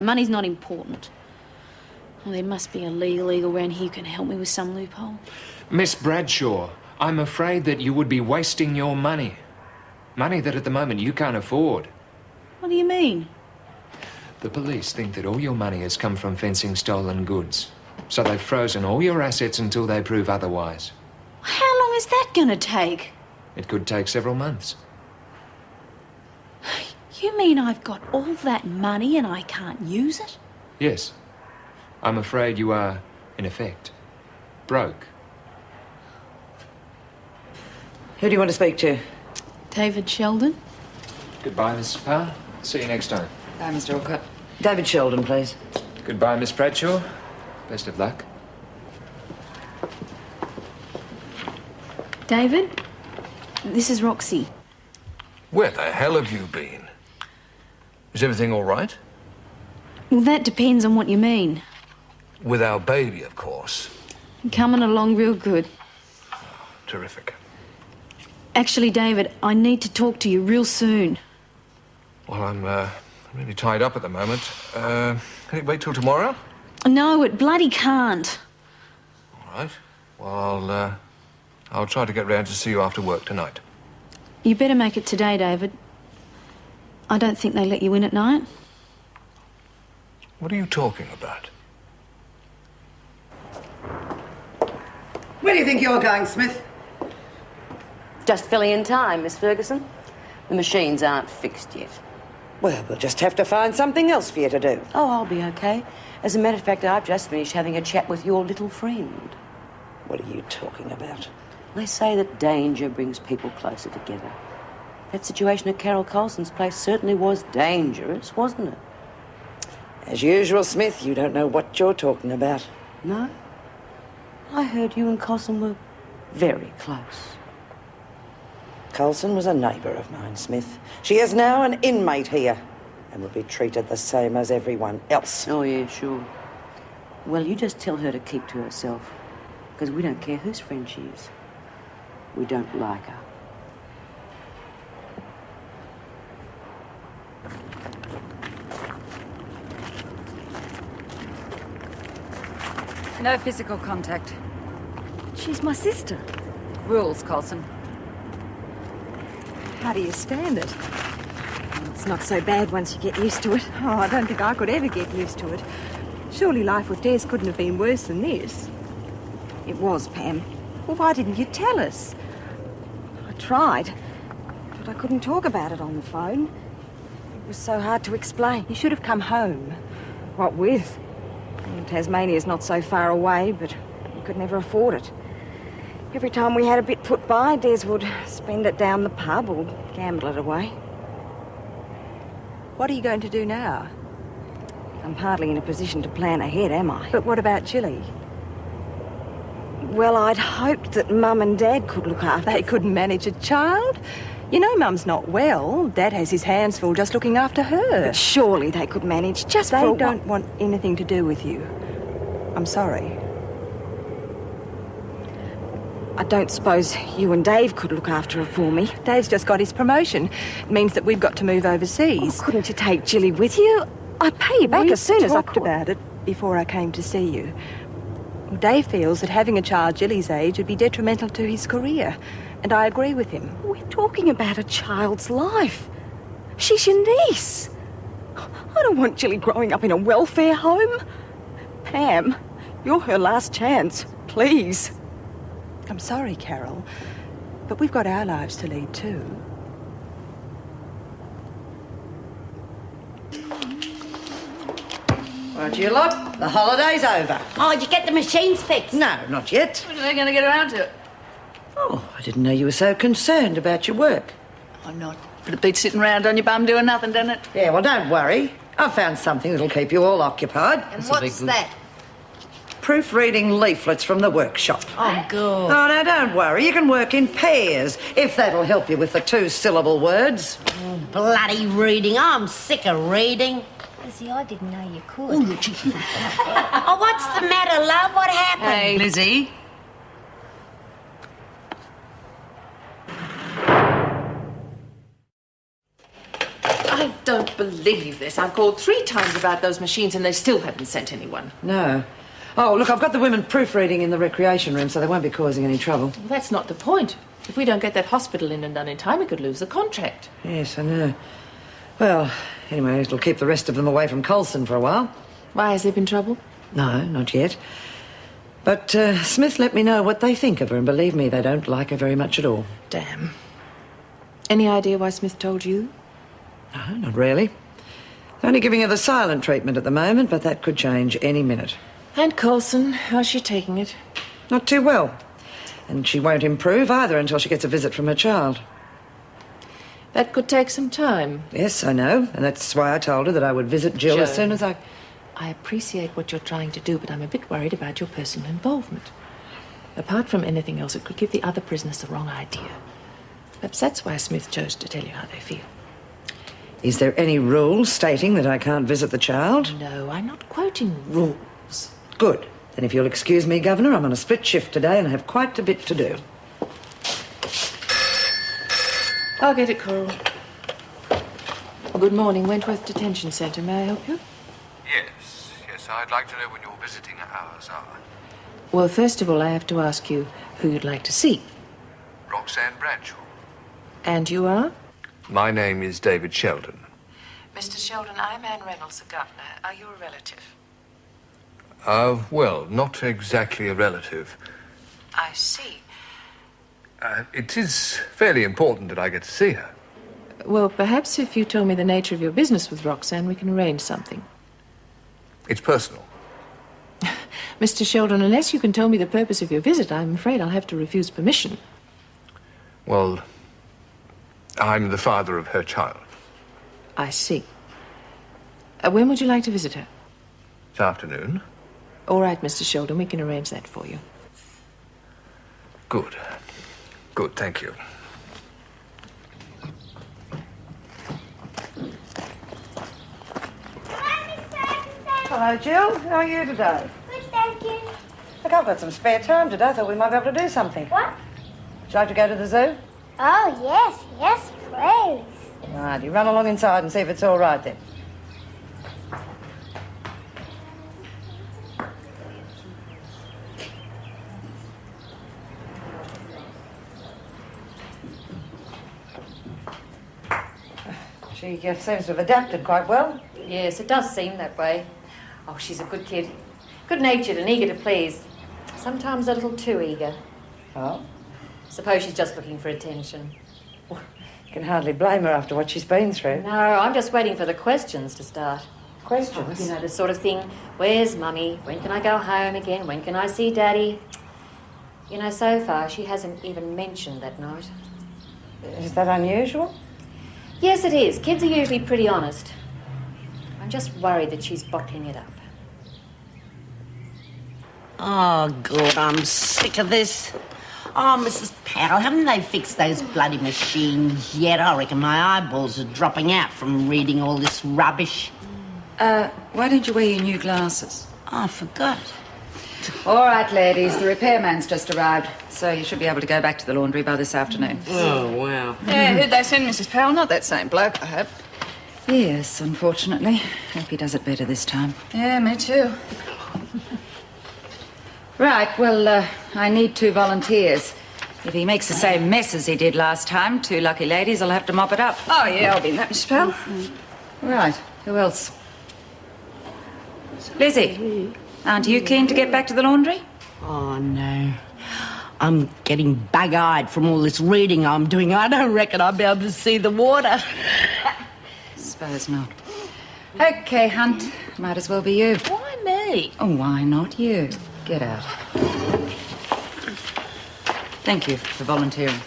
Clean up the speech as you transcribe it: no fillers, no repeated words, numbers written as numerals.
Money's not important. Well, there must be a legal eagle around here who can help me with some loophole. Miss Bradshaw, I'm afraid that you would be wasting your money. Money that at the moment you can't afford. What do you mean? The police think that all your money has come from fencing stolen goods. So they've frozen all your assets until they prove otherwise. How long is that going to take? It could take several months. You mean I've got all that money and I can't use it? Yes. I'm afraid you are, in effect, broke. Who do you want to speak to? David Sheldon? Goodbye, Miss Parr. See you next time. Hi, Mr. Alcott. David Sheldon, please. Goodbye, Miss Bradshaw. Best of luck. David, this is Roxy. Where the hell have you been? Is everything all right? Well, that depends on what you mean. With our baby, of course. Coming along real good. Terrific. Actually, David, I need to talk to you real soon. Well, I'm really tied up at the moment. Can it wait till tomorrow? No, it bloody can't. All right. Well, I'll try to get round to see you after work tonight. You better make it today, David. I don't think they let you in at night. What are you talking about? Where do you think you're going, Smith? Just filling in time, Miss Ferguson. The machines aren't fixed yet. Well, we'll just have to find something else for you to do. Oh, I'll be okay. As a matter of fact, I've just finished having a chat with your little friend. What are you talking about? They say that danger brings people closer together. That situation at Carol Colson's place certainly was dangerous, wasn't it? As usual, Smith, you don't know what you're talking about. No? I heard you and Colson were very close. Colson was a neighbour of mine, Smith. She is now an inmate here and will be treated the same as everyone else. Oh, yeah, sure. Well, you just tell her to keep to herself, because we don't care whose friend she is. We don't like her. No physical contact. She's my sister. Rules, Colson. How do you stand it? It's not so bad once you get used to it. Oh, I don't think I could ever get used to it. Surely life with Des couldn't have been worse than this. It was, Pam. Well, why didn't you tell us? I tried, but I couldn't talk about it on the phone. It was so hard to explain. You should have come home. What with? Tasmania's not so far away, but we could never afford it. Every time we had a bit put by, Des would spend it down the pub or gamble it away. What are you going to do now? I'm hardly in a position to plan ahead, am I? But what about Chile? Well, I'd hoped that Mum and Dad could look after... They couldn't manage a child? You know Mum's not well. Dad has his hands full just looking after her. But surely they could manage just They for... don't want anything to do with you. I'm sorry. I don't suppose you and Dave could look after her for me. Dave's just got his promotion. It means that we've got to move overseas. Oh, couldn't you take Jilly with you? I'd pay you back as soon as I could. We talked about it before I came to see you. Dave feels that having a child Jilly's age would be detrimental to his career, and I agree with him. We're talking about a child's life. She's your niece. I don't want Jilly growing up in a welfare home. Pam, you're her last chance. Please. I'm sorry, Carol, but we've got our lives to lead too. Right, you lot, the holiday's over. Oh, did you get the machines fixed? No, not yet. When are they going to get around to it? Oh, I didn't know you were so concerned about your work. I'm not. But it beats sitting round on your bum doing nothing, doesn't it? Yeah, well, don't worry. I've found something that'll keep you all occupied. And what's that? Proofreading leaflets from the workshop. Oh, good. Oh, no, don't worry. You can work in pairs, if that'll help you with the two-syllable words. Oh, bloody reading. I'm sick of reading. Lizzie, I didn't know you could. Oh, what's the matter, love? What happened? Hey, Lizzie. I don't don't believe this. I've called 3 times about those machines and they still haven't sent anyone. No. Oh, look, I've got the women proofreading in the recreation room, so they won't be causing any trouble. Well, that's not the point. If we don't get that hospital in and done in time, we could lose the contract. Yes, I know. Well, anyway, it'll keep the rest of them away from Colson for a while. Why, has there been trouble? No, not yet. But Smith let me know what they think of her, and believe me, they don't like her very much at all. Damn. Any idea why Smith told you? No, not really. They're only giving her the silent treatment at the moment, but that could change any minute. And Colson, how's she taking it? Not too well. And she won't improve either until she gets a visit from her child. That could take some time. Yes, I know. And that's why I told her that I would visit Jill as soon as I... I appreciate what you're trying to do, but I'm a bit worried about your personal involvement. Apart from anything else, it could give the other prisoners the wrong idea. Perhaps that's why Smith chose to tell you how they feel. Is there any rule stating that I can't visit the child? No, I'm not quoting rules. Good. Then if you'll excuse me, Governor, I'm on a split shift today and I have quite a bit to do. I'll get it, Coral. Good morning, Wentworth Detention Centre. May I help you? Yes, I'd like to know when your visiting hours are. Well, first of all, I have to ask you who you'd like to see. Roxanne Bradshaw. And you are? My name is David Sheldon. Mr. Sheldon, I'm Anne Reynolds, the governor. Are you a relative? Well, not exactly a relative. I see. It is fairly important that I get to see her. Well, perhaps if you tell me the nature of your business with Roxanne, we can arrange something. It's personal. Mr. Sheldon, unless you can tell me the purpose of your visit, I'm afraid I'll have to refuse permission. Well, I'm the father of her child. I see. When would you like to visit her? This afternoon. All right, Mr. Sheldon, we can arrange that for you. Good. Good, thank you. Hello, Jill. How are you today? Good, thank you. Look, I've got some spare time today. I thought we might be able to do something. What? Would you like to go to the zoo? Oh, yes, please. Right, you run along inside and see if it's all right then. She seems to have adapted quite well. Yes, it does seem that way. Oh, she's a good kid. Good-natured and eager to please. Sometimes a little too eager. Oh? Suppose she's just looking for attention. You can hardly blame her after what she's been through. No, I'm just waiting for the questions to start. Questions? You know, the sort of thing, where's Mummy? When can I go home again? When can I see Daddy? You know, so far, she hasn't even mentioned that night. Is that unusual? Yes, it is. Kids are usually pretty honest. I'm just worried that she's bottling it up. Oh, God, I'm sick of this. Oh, Mrs. Powell, haven't they fixed those bloody machines yet? I reckon my eyeballs are dropping out from reading all this rubbish. Why don't you wear your new glasses? Oh, I forgot. All right, ladies, the repairman's just arrived, so you should be able to go back to the laundry by this afternoon. Oh, wow. Yeah, who'd they send, Mrs. Powell? Not that same bloke, I hope. Yes, unfortunately. Hope he does it better this time. Yeah, me too. Right, well, I need 2 volunteers. If he makes the same mess as he did last time, 2 lucky ladies will have to mop it up. Oh, yeah, I'll be in that, Mrs. Powell. Right, who else? Lizzie, aren't you keen to get back to the laundry? Oh, no. I'm getting bug-eyed from all this reading I'm doing. I don't reckon I'll be able to see the water. Suppose not. Okay, Hunt, might as well be you. Why me? Oh, why not you? Get out. Thank you for volunteering.